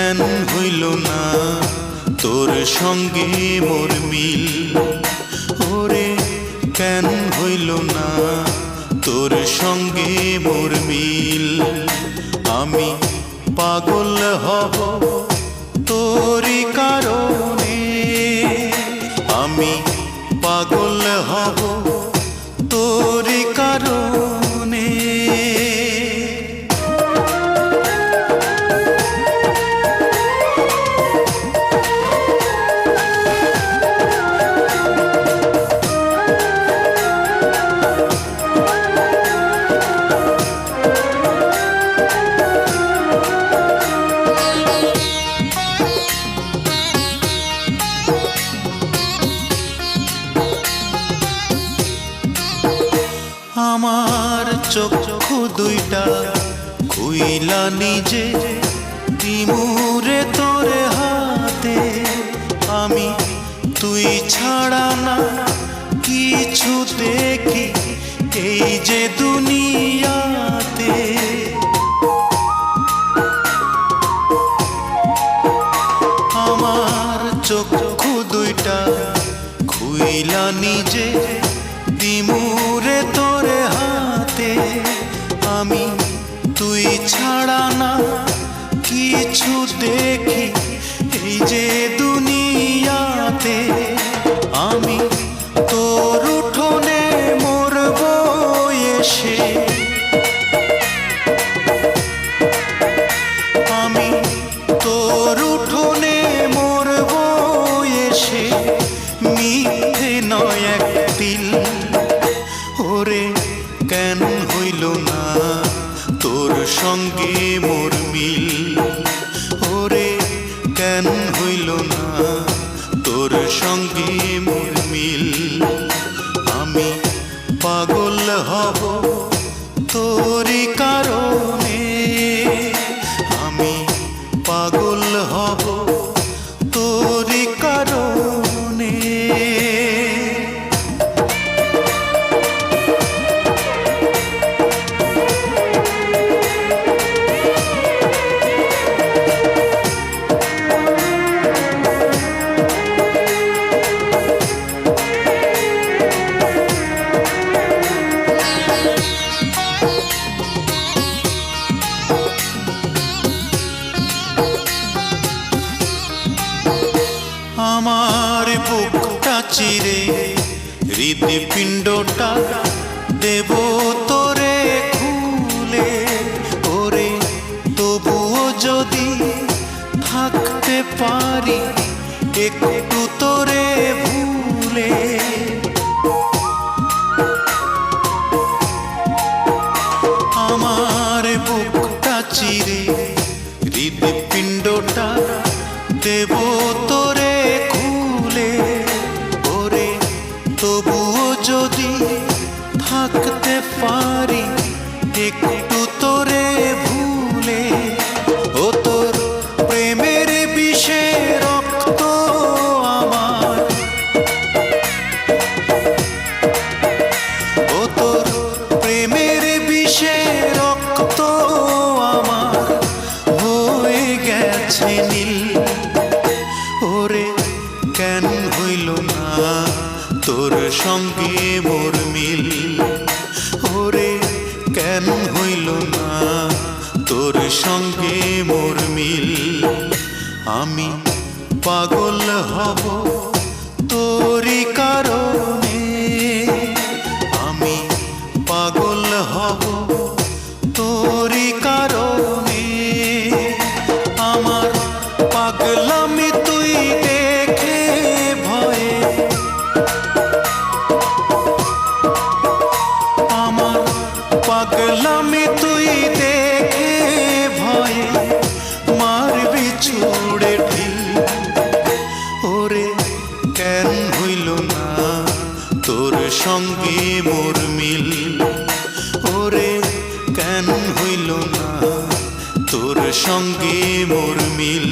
কেন হইল না তোর সঙ্গে মোর মিল? ওরে কেন হইল না তোর সঙ্গে মোর মিল? আমি পাগল হব তোরই কারণে, আমি পাগল হব তোরই কারণে। আমার চক্ষু দুইটা খুইলা নিজে দিমুরে তোরে হাতে, আমি তুই ছাড়া না কিছু দেখি এই যে দুনিয়াতে। আমার চক্ষু দুইটা খুইলা নিজে দিমুরে তোরে হাতে, আমি তুই ছাড়া না কিছু দেখি এই যে দুনিয়াতে। আমি তোর উঠোনে মরব এসে, আমি তোর উঠোনে মরব এসে, মিথ্যে নয় এক দিল। ওরে কেন হইল না তোর সঙ্গে মোর মিল? ওরে কেন হইল না তোর সঙ্গে মোর মিল? আমি পাগল হব তোরই কারণে, আমি পাগল হব তোরই কারণে। আমার বুকটা চিরে হৃদপিণ্ডটা দেব তোরে খুলে, ওরে তবুও যদি থাকতে পারি একটু তোরে ভুলে। আমার বুকটা চিরে হৃদপিণ্ডটা দেব তোরে খুলে, ওরে তবুও যদি থাকতে পারি একটু তোরে ভুলে। ও তোর প্রেমের বিষে রক্ত আমার, ও তোর প্রেমের বিষে রক্ত আমার হয়ে গেছে নীল। ওরে কেন হইল না তোর সঙ্গে মোর মিল? ওরে কেন হইল না তোর সঙ্গে মোর মিল? আমি পাগল হব তোরই কারণে, আমি পাগল হব তোরই কারণে। আমার পাগলামি তুই দেখে ভয়ে, আমার পাগলামি তুই দেখে ভয়ে মারবি ছুড়ে ঢিল। ওরে কেন হইল না তোর সঙ্গে মোর মিল? ওরে কেন হইল না তোর সঙ্গে মোর মিল?